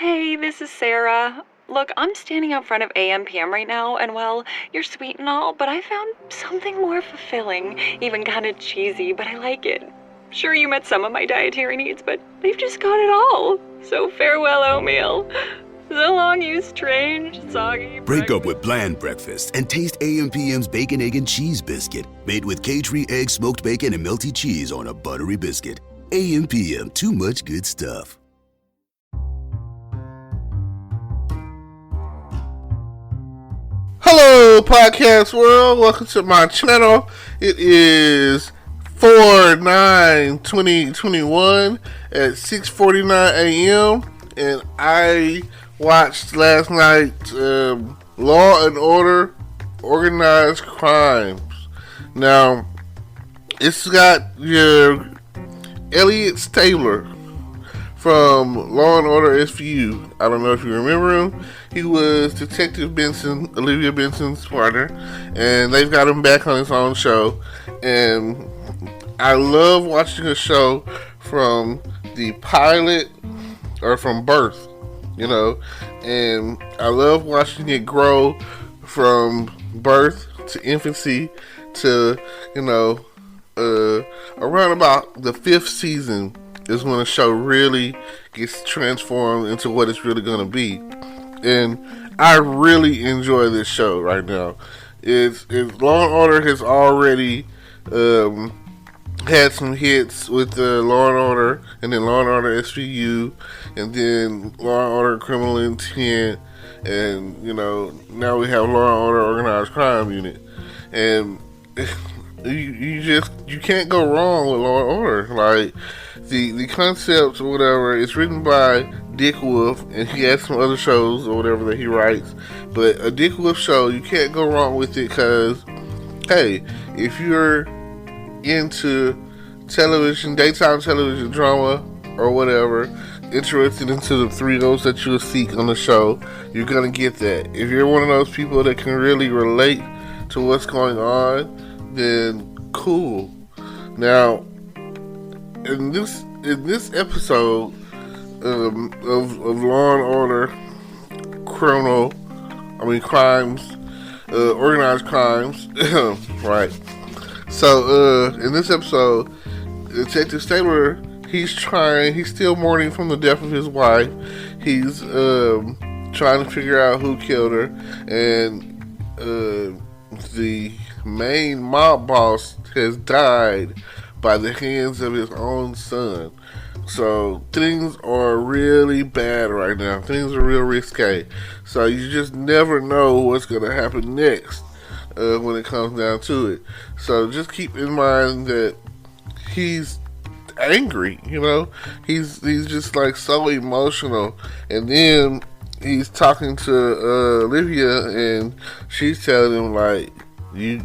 Hey, this is Sarah. Look, I'm standing out front of AMPM right now, and well, you're sweet and all, but I found something more fulfilling, even kind of cheesy, but I like it. Sure, you met some of my dietary needs, but they've just got it all. So farewell, oatmeal. So long, you strange, soggy Break up with bland breakfast and taste AMPM's Bacon, Egg, and Cheese Biscuit, made with cage-free egg, smoked bacon, and melty cheese on a buttery biscuit. AMPM, too much good stuff. Hello, podcast world. Welcome to my channel. It is 4/9/2021 at 6:49 a.m. and I watched last night Law and Order: Organized Crimes. Now, it's got your Elliot Stabler from Law and Order SVU. I don't know if you remember him. He was Detective Benson, Olivia Benson's partner, and they've got him back on his own show. And I love watching a show from the pilot or from birth, and I love watching it grow from birth to infancy to, around about the 5th season is when a show really gets transformed into what it's really going to be. And I really enjoy this show right now. It's Law and Order has already had some hits with Law and Order, and then Law and Order SVU, and then Law and Order Criminal Intent, and now we have Law and Order Organized Crime Unit, and you can't go wrong with Law and Order. Like the concepts or whatever, it's written by Dick Wolf, and he has some other shows or whatever that he writes. But a Dick Wolf show, you can't go wrong with it because, hey, if you're into television, daytime television drama or whatever, interested into the thrills that you'll seek on the show, you're gonna get that. If you're one of those people that can really relate to what's going on, then cool. Now, in this episode of Law and Order Crimes, Organized Crimes, right? So, in this episode, Detective Stabler, he's still mourning from the death of his wife. He's trying to figure out who killed her, and the main mob boss has died by the hands of his own son. So things are really bad right now. Things are real risque. So you just never know what's going to happen next when it comes down to it. So just keep in mind that he's angry, He's just like so emotional. And then he's talking to Olivia, and she's telling him like, you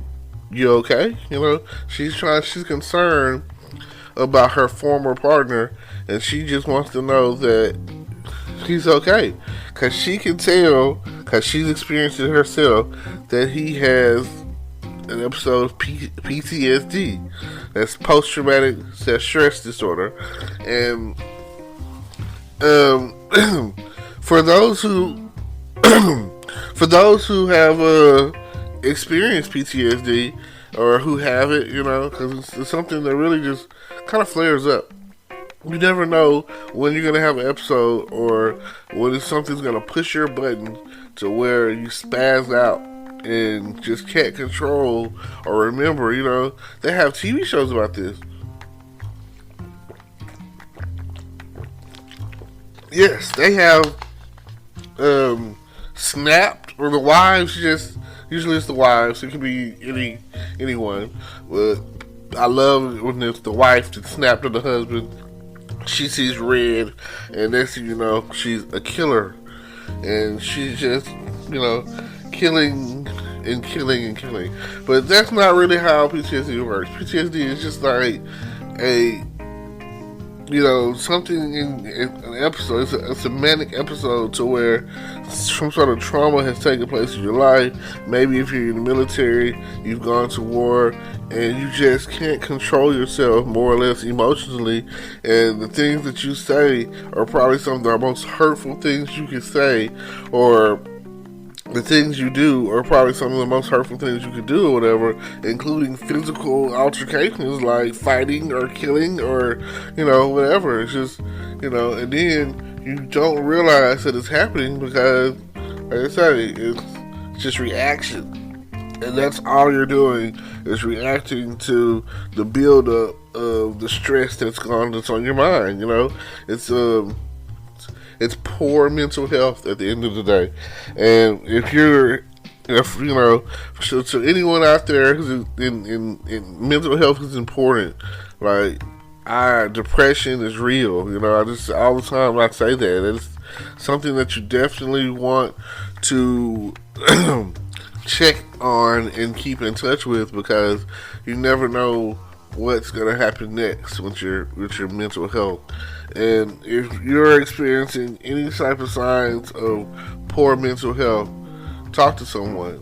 okay? She's concerned about her former partner, and she just wants to know that he's okay, because she can tell, because she's experienced it herself, that he has an episode of PTSD. That's post-traumatic stress disorder. And for those who have experienced PTSD, or who have it, because it's something that really just kind of flares up. You never know when you're going to have an episode, or when something's going to push your button to where you spaz out and just can't control or remember. They have TV shows about this. Yes, they have Snapped, or the wives just... Usually it's the wives. It can be anyone. But I love when it's the wife that snapped at the husband. She sees red, and next thing you know, she's a killer. And she's just, killing and killing and killing. But that's not really how PTSD works. PTSD is just like a something in an episode, it's a semantic episode to where some sort of trauma has taken place in your life. Maybe if you're in the military, you've gone to war, and you just can't control yourself more or less emotionally, and the things that you say are probably some of the most hurtful things you can say, or the things you do are probably some of the most hurtful things you could do or whatever, including physical altercations like fighting or killing or, whatever. It's just, and then you don't realize that it's happening because, like I say, it's just reaction. And that's all you're doing is reacting to the buildup of the stress that's on your mind, It's poor mental health at the end of the day. And so anyone out there who's in mental health is important. Like, depression is real. I just, all the time I say that. It's something that you definitely want to check on and keep in touch with, because you never know what's going to happen next with your mental health. And if you're experiencing any type of signs of poor mental health, talk to someone,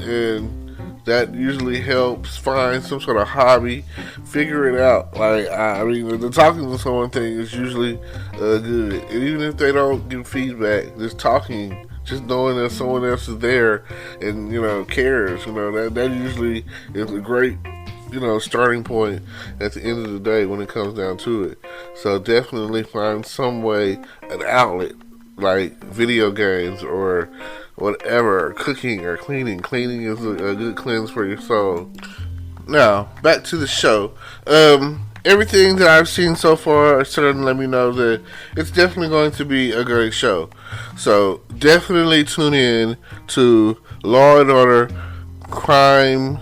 and that usually helps find some sort of hobby, figure it out. Like, the talking to someone thing is usually good. And even if they don't give feedback, just talking, just knowing that someone else is there and, cares, that usually is a great, starting point at the end of the day when it comes down to it. So definitely find some way, an outlet, like video games or whatever, or cooking or cleaning. Cleaning is a good cleanse for your soul. Now, back to the show. Everything that I've seen so far certainly let me know that it's definitely going to be a great show. So definitely tune in to Law and Order, Crime,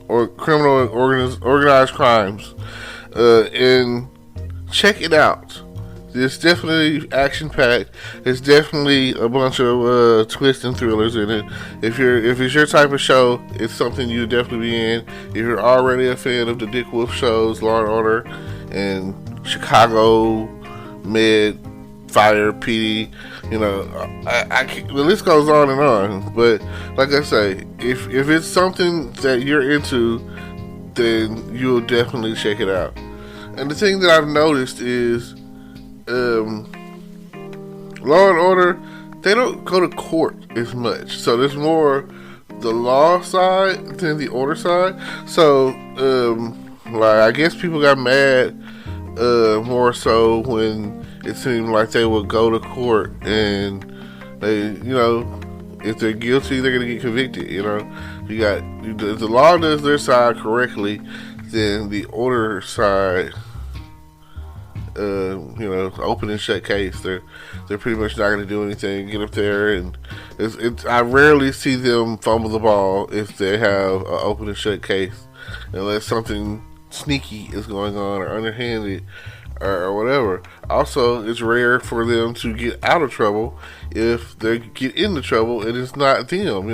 or Criminal Organized Crimes, and check it out. It's definitely action-packed. It's definitely a bunch of twists and thrillers in it. If it's your type of show, it's something you definitely be in. If you're already a fan of the Dick Wolf shows, Law and Order, and Chicago Med, Fire, PD, the list goes on and on. But like I say, if it's something that you're into, then you'll definitely check it out. And the thing that I've noticed is, Law and Order, they don't go to court as much. So there's more the law side than the order side. So, I guess people got mad more so when it seemed like they would go to court and they, if they're guilty, they're going to get convicted, if the law does their side correctly, then the order side, open and shut case. They're pretty much not going to do anything. Get up there, and I rarely see them fumble the ball if they have an open and shut case, unless something sneaky is going on or underhanded or whatever. Also, it's rare for them to get out of trouble if they get into trouble and it's not them.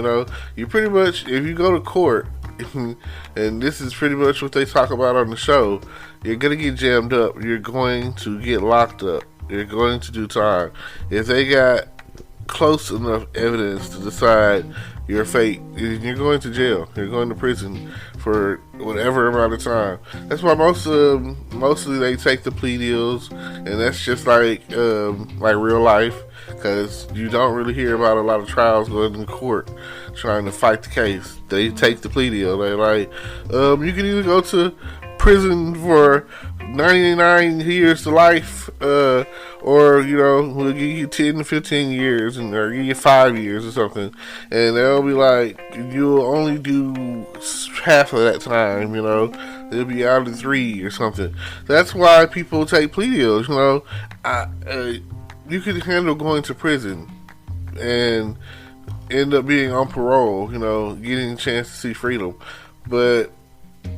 You pretty much, if you go to court, and this is pretty much what they talk about on the show, you're going to get jammed up. You're going to get locked up. You're going to do time. If they got close enough evidence to decide your fate, you're going to jail. You're going to prison for whatever amount of time. That's why mostly they take the plea deals, and that's just like real life, because you don't really hear about a lot of trials going to court trying to fight the case. They take the plea deal. They're like, you can either go to prison for 99 years to life, or we'll give you 10 to 15 years, or give you 5 years or something, and they'll be like, you'll only do half of that time, they'll be out in 3 or something. That's why people take plea deals. You can handle going to prison and end up being on parole, getting a chance to see freedom, but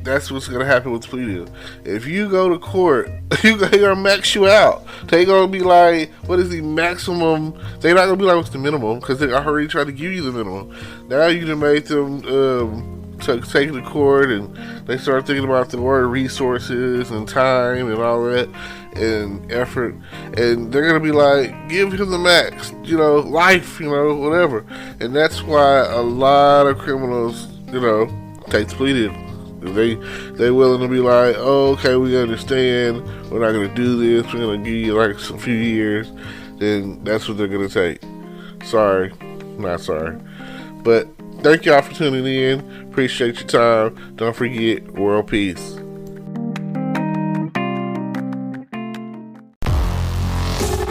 that's what's going to happen with the plea deal. If you go to court, they're going to max you out. They're going to be like, what is the maximum? They're not going to be like, what's the minimum? Because they already tried to give you the minimum. Now you done made them take it to court, and they start thinking about the word resources and time and all that and effort, and they're gonna be like, give him the max, life, whatever. And that's why a lot of criminals, take the plea deal. They willing to be like, oh, okay, we understand, we're not gonna do this, we're gonna give you like a few years. Then that's what they're gonna take. Sorry, not sorry, but thank y'all for tuning in. Appreciate your time. Don't forget, world peace.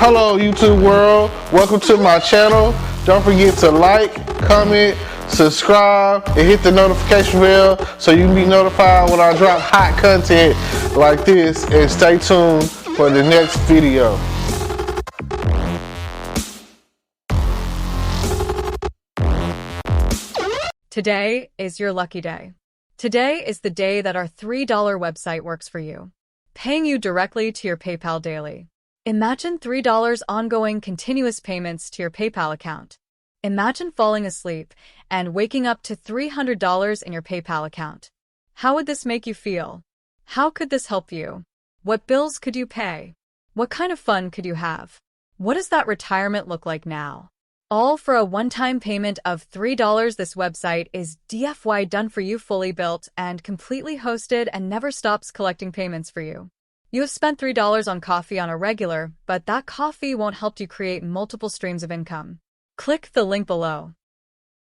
Hello, YouTube world. Welcome to my channel. Don't forget to like, comment, subscribe, and hit the notification bell so you can be notified when I drop hot content like this. And stay tuned for the next video. Today is your lucky day. Today is the day that our $3 website works for you, paying you directly to your PayPal daily. Imagine $3 ongoing continuous payments to your PayPal account. Imagine falling asleep and waking up to $300 in your PayPal account. How would this make you feel? How could this help you? What bills could you pay? What kind of fun could you have? What does that retirement look like now? All for a one-time payment of $3. This website is DFY done for you, fully built and completely hosted, and never stops collecting payments for you. You have spent $3 on coffee on a regular, but that coffee won't help you create multiple streams of income. Click the link below.